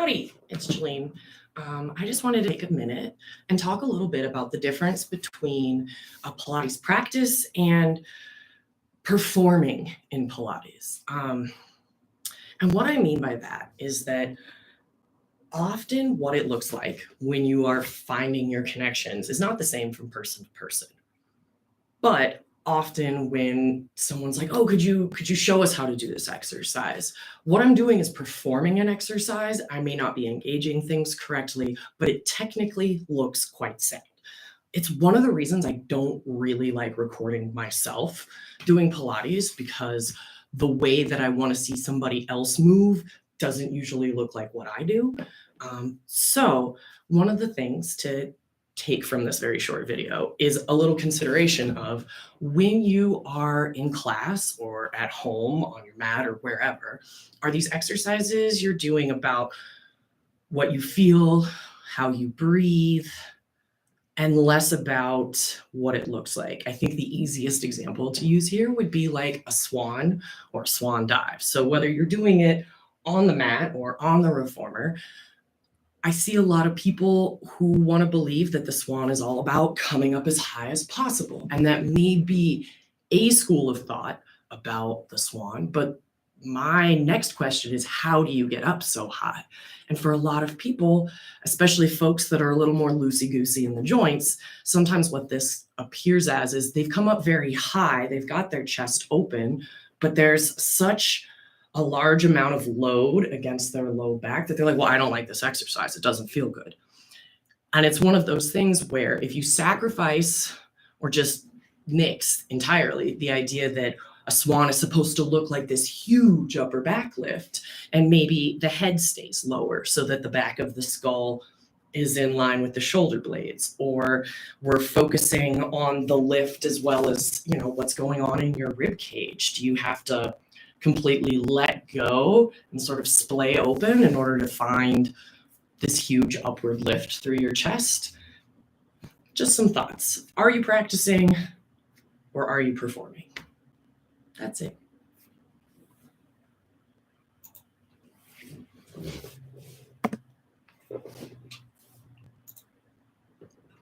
Howdy, it's Julene. I just wanted to take a minute and talk a little bit about the difference between a Pilates practice and performing in Pilates. And what I mean by that is that often what it looks like when you are finding your connections is not the same from person to person. But often when someone's like, oh, could you show us how to do this exercise? What I'm doing is performing an exercise. I may not be engaging things correctly, but it technically looks quite sound. It's one of the reasons I don't really like recording myself doing Pilates, because the way that I want to see somebody else move doesn't usually look like what I do. So one of the things to take from this very short video is a little consideration of when you are in class or at home on your mat or wherever, are these exercises you're doing about what you feel, how you breathe, and less about what it looks like. I think the easiest example to use here would be like a swan or a swan dive. So whether you're doing it on the mat or on the reformer, I see a lot of people who want to believe that the swan is all about coming up as high as possible. And that may be a school of thought about the swan. But my next question is, how do you get up so high? And for a lot of people, especially folks that are a little more loosey-goosey in the joints, sometimes what this appears as is they've come up very high, they've got their chest open, but there's such a large amount of load against their low back that they're like, well, I don't like this exercise. It doesn't feel good. And it's one of those things where if you sacrifice or just nix entirely the idea that a swan is supposed to look like this huge upper back lift, and maybe the head stays lower so that the back of the skull is in line with the shoulder blades, or we're focusing on the lift as well as, what's going on in your rib cage. Do you have to completely let go and sort of splay open in order to find this huge upward lift through your chest? Just some thoughts. Are you practicing or are you performing? That's it.